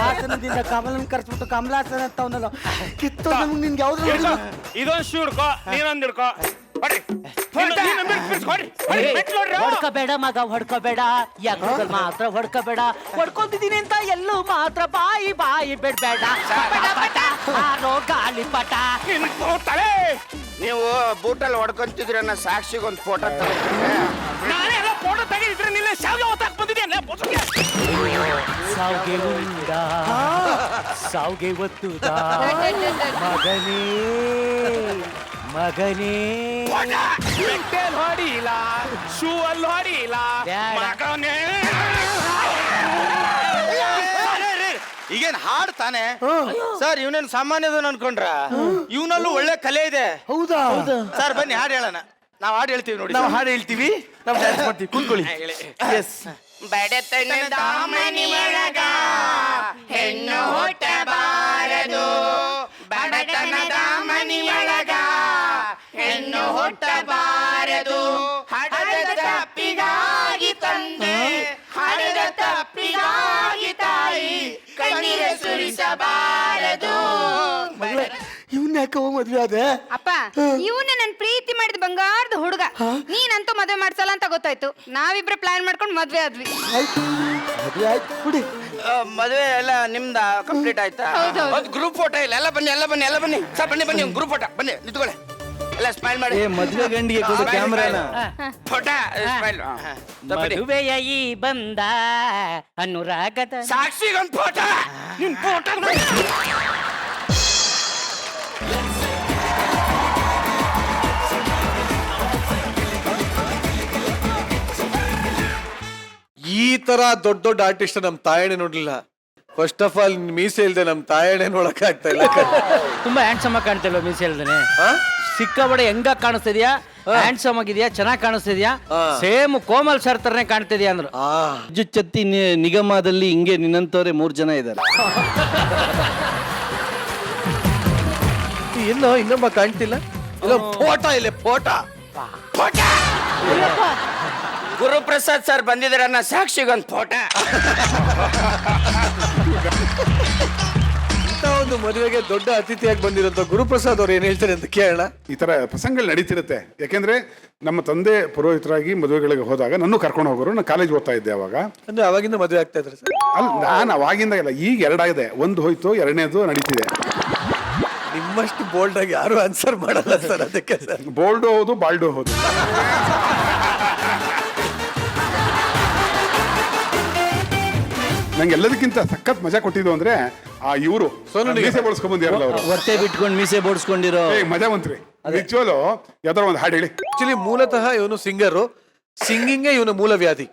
ಹಾಸನದಿಂದ ಕಮಲನ್ ಕರ್ಸ್ಬಿಟ್ಟು ಕಮಲಾಸನ ಅಂತ ಅವನಲ್ಲ ಕಿತ್ತು ನಮ್ಗೆ ನಿನ್ಗೆ ಯಾವ್ದು ಇದೊಂದು ಶೂ ಹಿಡ್ಕೋ ನೀನೊಂದು ಹಿಡ್ಕೋ ಹೊಡ್ಕೋಬೇಡ ಮಗ ಹೊಡ್ಕೋಬೇಡ ಯಾಕೆ ಮಾತ್ರ ಹೊಡ್ಕೋಬೇಡ ಹೊಡ್ಕೊತಿದ್ದೀನಿ ಅಂತ ಎಲ್ಲೂ ಮಾತ್ರ ಬಾಯಿ ಬಾಯಿ ಬಿಡ್ಬೇಡ ಗಾಳಿ ಪಟ ನೀವು ಬೂಟಲ್ಲಿ ಹೊಡ್ಕೊಂತಿದ್ರಿ ಅನ್ನೋ ಸಾಕ್ಷಿಗೊಂದು ಫೋಟೋ ನಾನೆಲ್ಲ ಫೋಟೋ ತೆಗೆದಿದ್ರೆ ನಿನ್ನ ಶಾವ್ಗೆ ಹೊತ್ತಾಕ್ ಬಂದಿದ್ದೆ ಸಾವ್ಗೆ ಉಂಡ ಸಾವ್ಗೆ ಒತ್ತುದ ಮಗನೇ ಮಗನೇ ಬೆಟ್ಟೆಲ್ ಹೊಡಿಲ್ಲ ಶೂ ಅಲ್ಲಿ ಹೊಡಿಲ್ಲ ಮಗನೇ ಈಗೇನ್ ಹಾಡ್ ತಾನೆ ಸರ್ ಇವನೇನು ಸಾಮಾನ್ಯದನ್ ಅನ್ಕೊಂಡ್ರ ಇವನಲ್ಲೂ ಒಳ್ಳೆ ಕಲೆ ಇದೆ. ಹೌದಾ ಸರ್ ಬನ್ನಿ ಹಾಡು ಹೇಳೋಣ. ನಾವು ಹಾಡು ಹೇಳ್ತೀವಿ ನೋಡಿ. ನಾವು ಹಾಡು ಹೇಳ್ತೀವಿ, ನಾವು ಡ್ಯಾನ್ಸ್ ಮಾಡ್ತೀವಿ. ಕೂತ್ಕೊಳ್ಳಿ. ಎಸ್. ಬಡತನದ ಮನಿ ಒಳಗ ಹೆಣ್ಣು ಹುಟ್ಟಬಾರದು, ಬಡತನದ ಮನಿ ಒಳಗ ಹೆಣ್ಣು ಹುಟ್ಟಬಾರದು, ಹಡದ ತಪ್ಪಿಗಾಗಿ ತಂದೆ, ಹಡದ ತಪ್ಪಿಗಾಗಿ ತಾಯಿ, ಕಣ್ಣೀರ ಸುರಿಸಬಾರದು. ಇವನ್ ಯಾಕೆ ಮದ್ವೆ ಅದೇ ಅಪ್ಪ ಇವನ್ನ ನನ್ ಪ್ರೀತಿ ಮಾಡಿದ ಬಂಗಾರದ ಹುಡುಗ. ನೀನಂತೂ ಮದ್ವೆ ಮಾಡ್ಸಲ್ಲ ಅಂತ ಗೊತ್ತಾಯ್ತು. ನಾವಿಬ್ರು ಪ್ಲಾನ್ ಮಾಡ್ಕೊಂಡು ಮದ್ವೆ ಆದ್ವಿ. ಮದ್ವೆ ಆಯ್ತು ಬಿಡಿ. ಮದುವೆ ಎಲ್ಲ ನಿಮ್ದ ಕಂಪ್ಲೀಟ್ ಆಯ್ತಾ? ಒಂದು ಗ್ರೂಪ್ ಫೋಟೋ ಇಲ್ಲ. ಎಲ್ಲ ಬನ್ನಿ ಎಲ್ಲ ಬನ್ನಿ ಎಲ್ಲ ಬನ್ನಿ ಸರ್, ಬನ್ನಿ ಬನ್ನಿ ಗ್ರೂಪ್ ಫೋಟೋ ಬನ್ನಿ ನಿಂತ್ಕೊಳ್ಳಿ. ಎಲ್ಲ ಸ್ಮೈಲ್ ಮಾಡಿ. ಮದ್ವೆ ಗಂಡಿಗೆ ಕೊಡು ಕ್ಯಾಮ್ರಾನ. Photo smile. ಮದುವೆಯ ಈ ಬಂದ ಅನುರಾಗದ ಸಾಕ್ಷಿಗೊಂದು ಫೋಟೋ. ನಿನ್ ಫೋಟೋ ಈ ತರ ದೊಡ್ಡ ದೊಡ್ಡ ಆರ್ಟಿಸ್ಟ್ ನಮ್ ತಾಯಣೆ ನೋಡ್ಲಿಲ್ಲ. ಫಸ್ಟ್ ಆಫ್ ಆಲ್ ಮೀಸೆ ಇಲ್ದೆ ನಮ್ ತಾಯಣೆ ನೋಡಕ್ ಆಗ್ತಾ ಇಲ್ಲ. ತುಂಬಾ ಹ್ಯಾಂಡ್ಸಮ್ ಆಗಿ ಕಾಣ್ತಿಲ್ವ ಮೀಸೆ ಇಲ್ದೇನೆ? ಸಿಕ್ಕಾಬಡೆ ಹೆಂಗ ಕಾಣಿಸ್ತಿದ್ಯಾ, ಹ್ಯಾಂಡ್ಸಮ್ ಆಗಿದ್ಯಾ, ಚೆನ್ನಾಗಿ ಕಾಣಿಸ್ತಿದ್ಯಾ, ಸೇಮ್ ಕೋಮಲ್ ಸರ್ ತರನೇ ಕಾಣ್ತಿದ್ಯಾ ಅಂದ್ರು. ಚತ್ತಿ ನಿಗಮದಲ್ಲಿ ಹಿಂಗೆ ನಿನ್ನಂತವ್ರೆ 3 ಜನ ಇದ್ದಾರೆ. ಇನ್ನು ಇನ್ನೊಬ್ಬ ಕಾಣ್ತಿಲ್ಲ. ಇಲ್ಲ ಫೋಟೋ ಇಲ್ಲ ಫೋಟೋ. ಗುರುಪ್ರಸಾದ್ ಸರ್ ಬಂದಿದ್ದಾರೆ ಅನ್ನೋ ಸಾಕ್ಷಿಗೊಂದು ಫೋಟೋ. ಇಂಥ ಒಂದು ಮದುವೆಗೆ ದೊಡ್ಡ ಅತಿಥಿಯಾಗಿ ಬಂದಿರೋ ಗುರುಪ್ರಸಾದ್ ಅವ್ರು ಏನ್ ಹೇಳ್ತಾರೆ ಅಂತ ಕೇಳೋಣ. ಈ ತರ ಪ್ರಸಂಗಗಳು ನಡೀತಿರುತ್ತೆ. ಯಾಕೆಂದ್ರೆ ನಮ್ಮ ತಂದೆ ಪುರೋಹಿತರಾಗಿ ಮದುವೆಗಳಿಗೆ ಹೋದಾಗ ನನ್ನ ಕರ್ಕೊಂಡು ಹೋಗೋರು. ನಾನು ಕಾಲೇಜ್ ಓದ್ತಾ ಇದ್ದೆ ಅವಾಗ. ಅಂದ್ರೆ ಅವಾಗಿಂದ ಮದುವೆ ಆಗ್ತಾ ಇದ್ರೆ ಸರ್? ಅಲ್ಲಿ ನಾನು ಅವಾಗಿಂದ ಇಲ್ಲ, ಈಗ 2 ಆಗಿದೆ. ಒಂದು ಹೋಯ್ತು, 2ನೇದು ನಡೀತಿದೆ. ನಿಮ್ಮಷ್ಟು ಬೋಲ್ಡ್ ಆಗಿ ಯಾರು ಆನ್ಸರ್ ಮಾಡಲ್ಲ ಸರ್. ಅದಕ್ಕೆ ಸರ್ ಬೋಲ್ಡು ಹೌದು, ಬಾಲ್ಡು ಹೌದು. ನಂಗೆ ಎಲ್ಲದಕ್ಕಿಂತ ಸಖತ್ ಮಜಾ ಕೊಟ್ಟಿದ್ದು ಅಂದ್ರೆ ಆ ಇವರು ಮೀಸೆ ಬೋಳ್ಸ್ಕೊಂಡ್ ಬಂದಿರಲ್ಲ ಅವರು. ಹೊಟ್ಟೆ ಬಿಟ್ಕೊಂಡು ಮೀಸೆ ಬೋಡ್ಸ್ಕೊಂಡಿರೋ ಮಜಾ ಬಂತ್ರಿ. ನಿಜವಾಗ್ಲು ಯಾವ್ದಾರ ಒಂದು ಹಾಡು ಹೇಳಿ. ಆಕ್ಚುಲಿ ಮೂಲತಃ ಇವನು ಸಿಂಗರು. ಸಿಂಗಿಂಗೇ ಇವನ ಮೂಲ ವ್ಯಾಧಿ.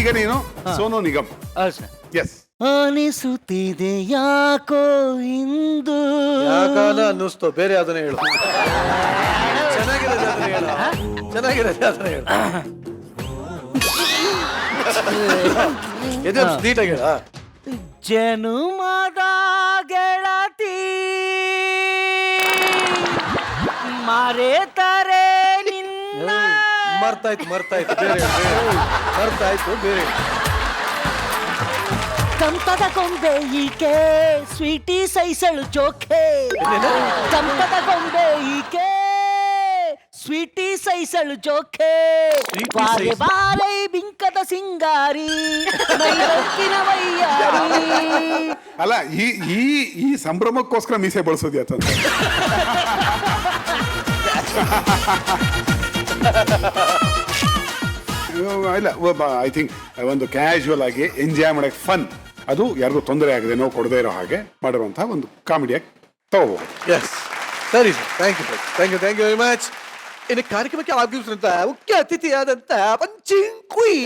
ಈಗ ನೀನು ಸೋನು ನಿಗಮ್. ಎಸ್. ಅನಿಸುತ್ತಿದೆ ಯಾಕೋ ಇಂದು. ಯಾಕಾಲ ಅನ್ನಿಸ್ತು, ಬೇರೆ ಯಾವ್ದನ್ನ ಹೇಳು. ಚೆನ್ನಾಗಿರೋದು ಯಾವ್ದನ್ನ ಹೇಳು. ಚೆನ್ನಾಗಿರೋದು ಯಾವ್ದನ್ನ ಹೇಳು. ಎದೆ ನೀಟಾಗಿ ಹೇಳ. ಜನುಮದ ಗೆಳತಿ ಮರೆತರೆ ನಿನ್ನ. ಮರ್ತಾಯ್ತು ಬೇರೆ ಮರ್ತಾಯ್ತು ಬೇರೆ. ಕಂಪದ ಗೊಂಬೆ ಈಕೆ ಸ್ವೀಟಿ ಸೈಸಳು ಜೋಕೆ. ಕಂಪದ ಗೊಂಬೆ ಈಕೆ ಸ್ವೀಟಿ ಸೈಸಳು ಜೋಕೆ. ಬಾರೆ ಬಾರೆ ಬಿಂಕದ ಸಿಂಗಾರಿ ಮೈರಕ್ಕಿನ ವೈಯಾರಿ. ಅಲ್ಲ ಈ ಸಂಭ್ರಮಕ್ಕೋಸ್ಕರ ಮೀಸೆ ಬಳಸೋದು ಯಾತಂತ. ಇಲ್ಲ, ಐ ಥಿಂಕ್ ಒಂದು ಕ್ಯಾಶುವಲ್ ಆಗಿ ಎಂಜಾಯ್ ಮಾಡಕ್ಕೆ ಫನ್, ಅದು ಯಾರಿಗೂ ತೊಂದರೆ ಆಗದೆ ನೋವು ಕೊಡದೇ ಇರೋ ಹಾಗೆ ಮಾಡಿರುವಂತಹ ಒಂದು ಕಾಮಿಡಿಯಾಗಿ ತಗೋಬಹುದು. ಎಸ್ ಸರಿ sir, thank you very much. ಇನ್ನು ಕಾರ್ಯಕ್ರಮಕ್ಕೆ ಆಗಮಿಸಿದಂತ ಮುಖ್ಯ ಅತಿಥಿಯಾದಂತ ಪಂಚಿಂಕುಯಿ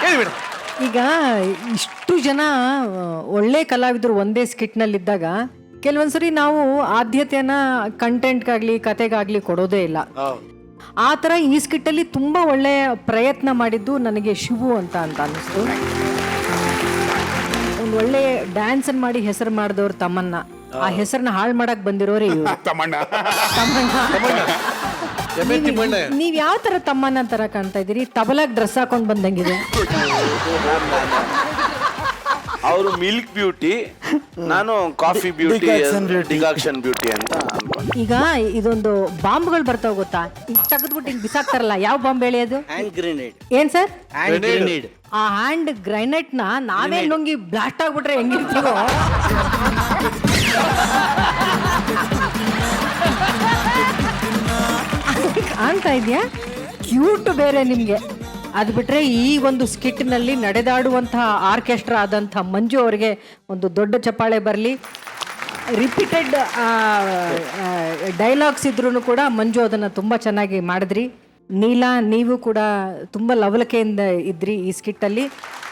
ಕೇಳಿಬಿಡ. ಈಗ ಇಷ್ಟು ಜನ ಒಳ್ಳೆ ಕಲಾವಿದರು ಒಂದೇ ಸ್ಕಿಟ್ನಲ್ಲಿದ್ದಾಗ ಕೆಲವೊಂದ್ಸರಿ ನಾವು ಆದ್ಯತೆಯನ್ನ ಕಂಟೆಂಟ್ಗಾಗ್ಲಿ ಕತೆಗಾಗ್ಲಿ ಕೊಡೋದೇ ಇಲ್ಲ. ಆ ಥರ ಈ ಸ್ಕಿಟ್ಟಲ್ಲಿ ತುಂಬ ಒಳ್ಳೆ ಪ್ರಯತ್ನ ಮಾಡಿದ್ದು ನನಗೆ ಶಿವು ಅಂತ ಅನ್ನಿಸ್ತು. ಒಂದು ಒಳ್ಳೆ ಡ್ಯಾನ್ಸನ್ನು ಮಾಡಿ ಹೆಸರು ಮಾಡಿದವ್ರು ತಮ್ಮನ್ನ, ಆ ಹೆಸರನ್ನ ಹಾಳು ಮಾಡಕ್ ಬಂದಿರೋರೇ ಇವರು. ತಮ್ಮಣ್ಣ. ಎಮ್ಮೆ ತಿಮ್ಮಣ್ಣ. ನೀವ್ ಯಾವ ತರ ತಮ್ಮನ ತರ ಕಾಣ್ತಾ ಇದೀರಿ? ತಬಲಾಗ್ ಡ್ರೆಸ್ ಹಾಕೊಂಡ್ ಬಂದಂಗಿದೆ. ಅವರು ಮಿಲ್ಕ್ ಬ್ಯೂಟಿ, ನಾನು ಕಾಫಿ ಬ್ಯೂಟಿ, ಡಿಕಾಕ್ಷನ್ ಬ್ಯೂಟಿ ಅಂತ ಅನ್ಕೊಂಡು. ಈಗ ಇದೊಂದು ಬಾಂಬ್ಗಳು ಬರ್ತಾವ ಗೊತ್ತಾ? ಈಗ ತೆಗೆದ್ಬಿಟ್ಟು ಹಿಂಗ್ ಬಿಸಾಕ್ತಾರಲ್ಲ, ಯಾವ ಬಾಂಬ್ ಹೇಳಿ ಅದು? Hand grenade. ಏನ್ ಸರ್? ಗ್ರೆನೇಡ್. ಆ ಹ್ಯಾಂಡ್ ಗ್ರೈನೇಟ್ ನ ನಾವೇ ನುಂಗಿ ಬ್ಲಾಸ್ಟ್ ಆಗ್ಬಿಟ್ರೆ ಹೆಂಗಿರ್ತೀವೋ ಕಾಣ್ತಾ ಇದೆಯಾ? ಕ್ಯೂಟ್ ಬೇರೆ ನಿಮ್ಗೆ. ಅದು ಬಿಟ್ರೆ ಈ ಒಂದು ಸ್ಕಿಟ್ ನಲ್ಲಿ ನಡೆದಾಡುವಂತಹ ಆರ್ಕೆಸ್ಟ್ರಾ ಆದಂತಹ ಮಂಜು ಅವರಿಗೆ ಒಂದು ದೊಡ್ಡ ಚಪ್ಪಾಳೆ ಬರಲಿ. ರಿಪೀಟೆಡ್ ಡೈಲಾಗ್ಸ್ ಇದ್ರೂ ಕೂಡ ಮಂಜು ಅದನ್ನು ತುಂಬ ಚೆನ್ನಾಗಿ ಮಾಡಿದ್ರಿ. ನೀಲಾ, ನೀವು ಕೂಡ ತುಂಬ ಲವಲಕೆಯಿಂದ ಇದ್ರಿ ಈ ಸ್ಕಿಟ್ಟಲ್ಲಿ.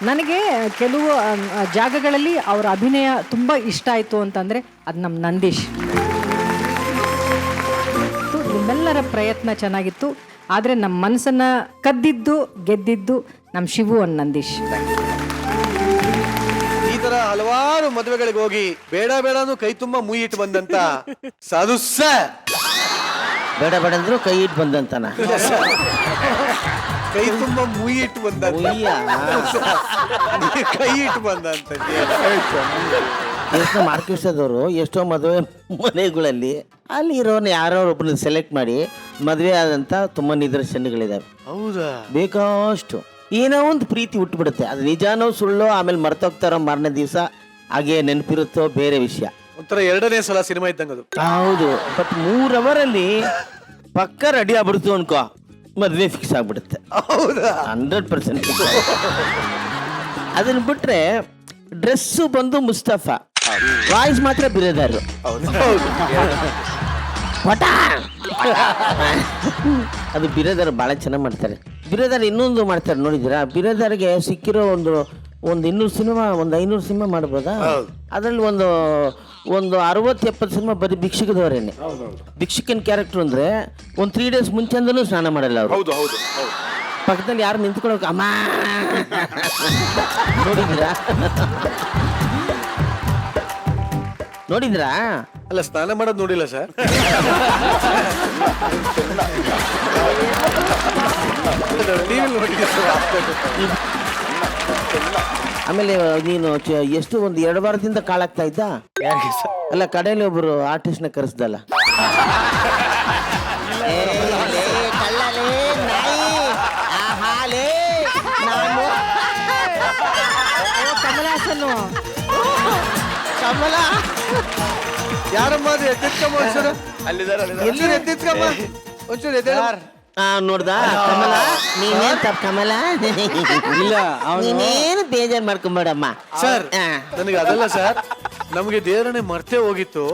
ನನಗೆ ಕೆಲವು ಜಾಗಗಳಲ್ಲಿ ಅವರ ಅಭಿನಯ ತುಂಬ ಇಷ್ಟ ಆಯಿತು ಅಂತಂದರೆ ಅದು ನಮ್ಮ ನಂದೀಶ್. ನಿಮ್ಮೆಲ್ಲರ ಪ್ರಯತ್ನ ಚೆನ್ನಾಗಿತ್ತು, ಆದರೆ ನಮ್ಮ ಮನಸ್ಸನ್ನು ಕದ್ದಿದ್ದು ಗೆದ್ದಿದ್ದು ನಮ್ಮ ಶಿವು ಅನ್ ನಂದೀಶ್. ಈ ತರ ಹಲವಾರು ಮದುವೆಗಳಿಗೆ ಹೋಗಿ ಬೇಡ ಬೇಡನು ಕೈ ತುಂಬಾ ಮುಯಿ ಇಟ್ಟು ಬಂದಂತ ಸಾಧು ಸರ್. ಬೇಡ ಬೇಡ ಅಂದ್ರು ಕೈ ಇಟ್ಟು ಬಂದಂತನ. ಕೈ ತುಂಬಾ ಮುಯಿ ಇಟ್ಟು ಬಂದಂತ. ಕೈ ಇಟ್ಟು ಬಂದಂತ ಎಷ್ಟೋ ಮಾರ್ಕೆಟ್ಸದವರು ಎಷ್ಟೋ ಮದುವೆ ಮನೆಗಳಲ್ಲಿ ಅಲ್ಲಿ ಇರೋನ್ ಯಾರೋ ಒಬ್ಬನ ಸೆಲೆಕ್ಟ್ ಮಾಡಿ ಮದುವೆ ಆದಂತ ತುಂಬಾ ನಿದರ್ಶನಗಳಿದಾವೆ. ಹೌದಾ? ಬೇಕಷ್ಟು ಏನೋ ಒಂದು ಪ್ರೀತಿ ಹುಟ್ಟುಬಿಡುತ್ತೆ. ಅದು ನಿಜಾನೋ ಸುಳ್ಳೋ ಆಮೇಲೆ ಮರ್ತೋಗ್ತಾರೋ ಮಾರನೇ ದಿವಸ ಹಾಗೆ ನೆನಪಿರುತ್ತೋ ಬೇರೆ ವಿಷಯ. ಒಂಥರ ಎರಡನೇ ಸಲ ಸಿನಿಮಾ ಇದ್ದಂಗ ಅದು. ಹೌದು. ಬಟ್ 3 ಅವರಲ್ಲಿ ಪಕ್ಕ ರೆಡಿ ಆಗ್ಬಿಡ್ತು ಅನ್ಕೋ, ಮದುವೆ ಫಿಕ್ಸ್ ಆಗ್ಬಿಡುತ್ತೆ. ಹೌದಾ? 100%. ಅದನ್ನ ಬಿಟ್ರೆ ಡ್ರೆಸ್ಸು ಬಂದು ಮುಸ್ತಫಾ, ವಾಯ್ಸ್ ಮಾತ್ರ ಬಿರೋದಾರು. ಅದು ಬಿರೋದಾರು ಭಾಳ ಚೆನ್ನಾಗಿ ಮಾಡ್ತಾರೆ. ಬಿರೋದಾರು ಇನ್ನೊಂದು ಮಾಡ್ತಾರೆ ನೋಡಿದ್ದೀರಾ? ಬಿರೋದಾರಿಗೆ ಸಿಕ್ಕಿರೋ ಒಂದು 200 ಸಿನಿಮಾ, ಒಂದು 500 ಸಿನಿಮಾ ಮಾಡ್ಬೋದಾ? ಅದರಲ್ಲಿ ಒಂದು 60-70 ಸಿನಿಮಾ ಬರೀ ಭಿಕ್ಷುಕದವರೇನೆ. ಭಿಕ್ಷುಕನ ಕ್ಯಾರೆಕ್ಟರ್ ಅಂದ್ರೆ ಒಂದು 3 ಡೇಸ್ ಮುಂಚೆಂದನೂ ಸ್ನಾನ ಮಾಡಲ್ಲ ಅವರು. ಹೌದು ಹೌದು ಹೌದು. ಪಕ್ಕದಲ್ಲಿ ಯಾರು ನಿಂತ್ಕೊಳ್ಳೋಕೆ ಅಮ್ಮ ನೋಡಿದ್ರಾ? ಅಲ್ಲ, ಸ್ನಾನ ಮಾಡೋದು ನೋಡಿಲ್ಲ ಸರ್. ಆಮೇಲೆ ನೀನು ಎಷ್ಟು ಒಂದು 2 ವಾರದಿಂದ ಕಾಳಾಗ್ತಾ ಇದ್ದ? ಅಲ್ಲ, ಕಡೆಯಲ್ಲಿ ಒಬ್ರು ಆರ್ಟಿಸ್ಟ್ನ ಕರೆಸ್ದಲ್ಲ. ಕಮಲಾಸನ್ನು ಕಮಲ ಯಾರಮ್ಮ? ಅದು ಎತ್ತಿತ್ಕಮ್ಮ ಒಂಚೂರು. ಎಲ್ಲರೂ ಎತ್ತಿತ್ಕಮ್ಮ ಒಂಚೂರು ಎದ್ದೇಳ. ನೋಡ್ದ ಕಮಲ, ನೀನೇನ್ ತಪ್ಪ ಕಮಲ. ಇಲ್ಲ, ನೀನೇನು ಬೇಜಾರು ಮಾಡ್ಕೊಂಬೇಡಮ್ಮ ಸರ್. ನನಗೆ ಅದಲ್ಲ ಸರ್, ನಮ್ಗೆ ದೇವರನ್ನೇ ಮರ್ತೇ ಹೋಗಿತ್ತು.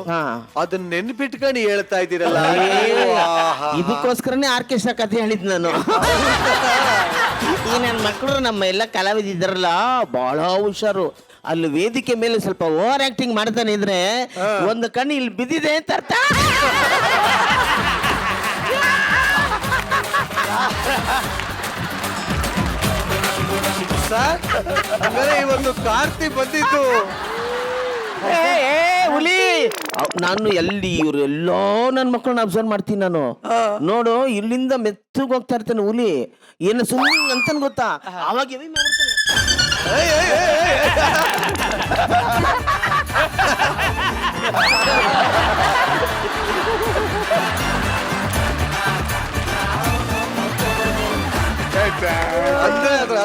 ಅದನ್ನ ನೆನ್ಪಿಟ್ಕೊಂಡು ಹೇಳ್ತಾ ಇದ್ದೀರಲ್ಲ. ಇದಕ್ಕೋಸ್ಕರನೇ ಆರ್ಕೆಸ್ಟ್ರಾ ಕಥೆ ಹೇಳಿದ್ ನಾನು. ಈ ನನ್ನ ಮಕ್ಕಳು ನಮ್ಮ ಎಲ್ಲ ಕಲಾವಿದಿದ್ದಾರಲ್ಲ ಬಹಳ ಹುಷಾರು. ಅಲ್ಲಿ ವೇದಿಕೆ ಮೇಲೆ ಸ್ವಲ್ಪ ಓವರ್ ಆಕ್ಟಿಂಗ್ ಮಾಡ್ತಾನೆ ಇದ್ರೆ ಒಂದು ಕಣ್ಣು ಇಲ್ಲಿ ಬಿದ್ದಿದೆ ಅಂತ ಅರ್ಥ. ಸರ್, ಅಂದ್ರೆ ಇವತ್ತು ಕಾರ್ತಿ ಬಂದಿತ್ತು. ಹುಲಿ, ನಾನು ಎಲ್ಲಿ ಇವ್ರು ಎಲ್ಲೋ ನನ್ನ ಮಕ್ಕಳನ್ನ ಅಬ್ಸರ್ವ್ ಮಾಡ್ತೀನಿ ನಾನು. ನೋಡು, ಇಲ್ಲಿಂದ ಮೆತ್ತಗೆ ಹೋಗ್ತಾ ಇರ್ತಾನೆ ಹುಲಿ. ಏನು ಸುಮ್ಮನೆ ಅಂತ ಗೊತ್ತಾ? ಅವಾಗ ಎವಿ ಮಾಡ್ತಾನೆ. ಅಂದ್ರೆ ಅದ್ರ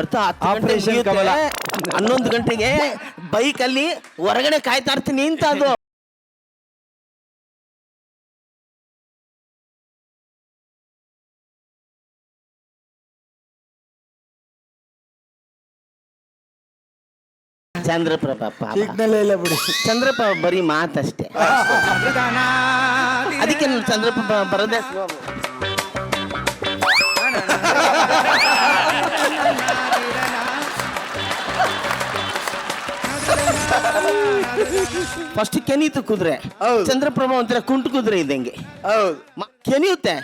ಅರ್ಥ ಆಪರೇಷನ್ ಕಮಲ 11 ಗಂಟೆಗೆ ಬೈಕಲ್ಲಿ ಹೊರಗಡೆ ಕಾಯ್ತಾ ಇರ್ತೀನಿ ಅಂತ. ಅದು ಚಂದ್ರಪ್ರಭಾ ಬಿಡಿ. ಚಂದ್ರಪ್ರಭಾ ಬರೀ ಮಾತಷ್ಟೇ. ಅದಕ್ಕೆ ನಾನು ಚಂದ್ರಪ್ರಭಾ ಬರೋದೇ ಫಸ್ಟ್ ಕೆನೀತು ಕುದುರೆ. ಚಂದ್ರಪ್ರಭಾ ಒಂಥರ ಕುಂಟು ಕುದುರೆ ಇದ್ದಂಗೆ. ಹೌದು, ಕೆನಿಯುತ್ತೆ.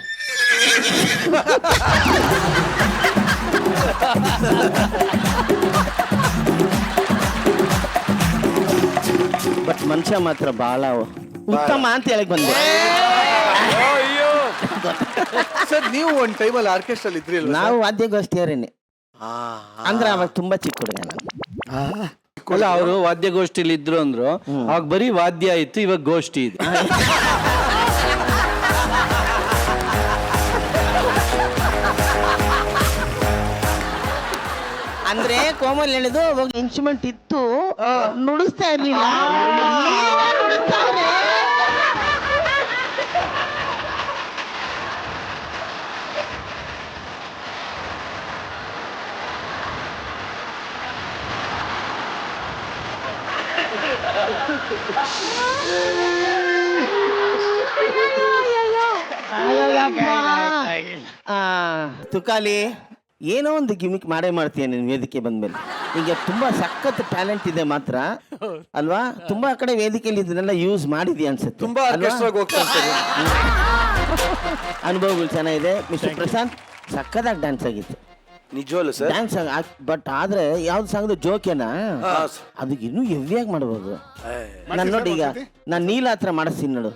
ಬಟ್ ಮನುಷ್ಯ ಮಾತ್ರ ಬಹಳ ಉತ್ತಮ ಅಂತ ಹೇಳಕ್ ಬಂದೆ. ಸರ್ ನೀವು ಒಂದ್ ಟೈಮಲ್ಲಿ ಆರ್ಕೆಸ್ಟ್ರಲ್ಲಿ ಇದ್ರಿ ಅಲ್ವಾ ನಾವು ವಾದ್ಯಗೋಷ್ಠಿಯವರೇನೆ. ಅಂದ್ರೆ ಅವಾಗ ತುಂಬಾ ಚಿಕ್ಕ ಹುಡುಗ ನಾನು. ಅಲ್ಲ ಅವರು ವಾದ್ಯಗೋಷ್ಠಿಲಿ ಇದ್ರು ಅಂದ್ರು, ಅವಾಗ ಬರೀ ವಾದ್ಯ ಇತ್ತು, ಇವಾಗ ಗೋಷ್ಠಿ ಇದೆ. ಅಂದ್ರೆ ಕೋಮಲ್ ಹೇಳಿದು ಅವಾಗ ಇನ್ಸ್ಟ್ರೂಮೆಂಟ್ ಇತ್ತು, ನುಡಿಸ್ತಾ ಇರ್ಲಿಲ್ಲ. ತುಕಾಲಿ ಏನೋ ಒಂದು ಗಿಮಿಕ್ ಮಾಡೇ ಮಾಡ್ತೀಯ ನೀನು ವೇದಿಕೆ ಬಂದ್ಮೇಲೆ. ಈಗ ತುಂಬಾ ಸಖತ್ ಟ್ಯಾಲೆಂಟ್ ಇದೆ ಮಾತ್ರ ಅಲ್ವಾ? ತುಂಬಾ ಕಡೆ ವೇದಿಕೆಯಲ್ಲಿ ಇದನ್ನೆಲ್ಲ ಯೂಸ್ ಮಾಡಿದ್ಯಾ ಅನ್ಸುತ್ತೆ. ತುಂಬಾ ಆರ್ಕೆಸ್ಟ್ರಾಗಿ ಹೋಗ್ತಾ ಇರ್ತಾರೆ. ಅನುಭವಗಳು ಚೆನ್ನಾಗಿದೆ. ಮಿಸ್ಟರ್ ಪ್ರಶಾಂತ್ ಸಖತ್ತಾಗಿ ಡ್ಯಾನ್ಸ್ ಆಗಿತ್ತು. ನಿಜವಲ್ಲ ಸರ್? ಡ್ಯಾನ್ಸ್ ಬಟ್ ಆದ್ರೆ ಯಾವ್ದು ಸಾಂಗ್ ಜೋಕೆನಾ ಅದಕ್ಕೆ ಇನ್ನೂ ಹೆವಿಯಾಗಿ ಮಾಡ್ಬೋದು. ನಾನು ನೋಡಿ ಈಗ ನಾನು ನೀಲ ಹತ್ರ ಮಾಡಿಸ್ತೀನಿ ನೋಡು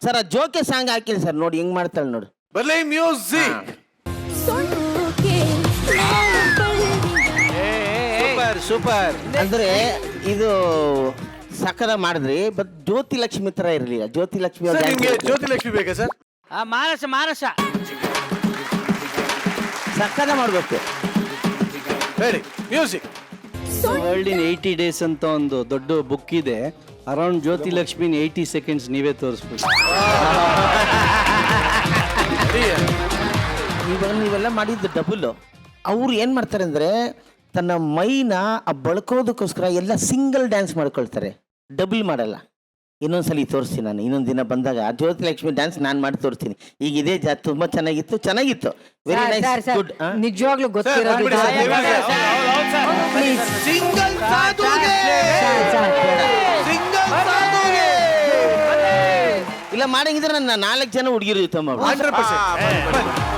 ಸರ್. ಆ ಜೋಕೆ ಸಾಂಗ್ ಹಾಕಿಲ್ಲ ಸರ್, ನೋಡಿ ಹೆಂಗ್ ಮಾಡ್ತಾಳೆ ನೋಡು. ಬರ್ಲಿ ಮ್ಯೂಸಿಕ್. Super super. ಅಂದ್ರೆ ಇದು ಸಕರ ಮಾಡಿದ್ರಿ, ಬಟ್ ಜ್ಯೋತಿ ಲಕ್ಷ್ಮಿ ತರ ಇರಲಿಲ್ಲ. ಜ್ಯೋತಿ ಲಕ್ಷ್ಮಿ ಸರ್ ನಿಮ್ಗೆ ಜ್ಯೋತಿ ಲಕ್ಷ್ಮಿ ಬೇಕಾ ಸರ್? ಮಾನಸ ಮಾನಸ ಸಕ್ಕದ ಮಾಡ್ಬೇಕು. ಹೇಳಿ ಮ್ಯೂಸಿಕ್. ವರ್ಲ್ಡ್ ಇನ್ 80 days ಅಂತ ಒಂದು ದೊಡ್ಡ ಬುಕ್ ಇದೆ. ಅರೌಂಡ್ ಜ್ಯೋತಿ ಲಕ್ಷ್ಮಿನ್ 80 seconds ನೀವೇ ತೋರಿಸ್ಬೇಕು. ಇವಾಗ ನೀವೆಲ್ಲ ಮಾಡಿದ್ದು ಡಬಲ್. ಅವ್ರು ಏನ್ ಮಾಡ್ತಾರೆ ಅಂದ್ರೆ ತನ್ನ ಮೈನ ಬಳ್ಕೋದಕ್ಕೋಸ್ಕರ ಎಲ್ಲ ಸಿಂಗಲ್ ಡ್ಯಾನ್ಸ್ ಮಾಡ್ಕೊಳ್ತಾರೆ, ಡಬಲ್ ಮಾಡಲ್ಲ. ಇನ್ನೊಂದ್ಸಲಿ ತೋರಿಸ್ತೀನಿ ನಾನು, ಇನ್ನೊಂದು ದಿನ ಬಂದಾಗ ಜ್ಯೋತಿ ಲಕ್ಷ್ಮಿ ಡ್ಯಾನ್ಸ್ ನಾನು ಮಾಡಿ ತೋರಿಸ್ತೀನಿ. ಈಗ ಇದೇ ತುಂಬಾ ಚೆನ್ನಾಗಿತ್ತು. Very nice, good. ನಿಜವಾಗ್ಲೂ ಗೊತ್ತಿರೋದು ಸಿಂಗಲ್ ಸಾಧುಗೆ ಸಿಂಗಲ್ ಸಾಧುಗೆ ಇಲ್ಲ ಮಾಡಂಗಿದ್ರೆ ನನ್ನ 4 ಜನ ಹುಡುಗಿರು ಜೊತೆ 100%.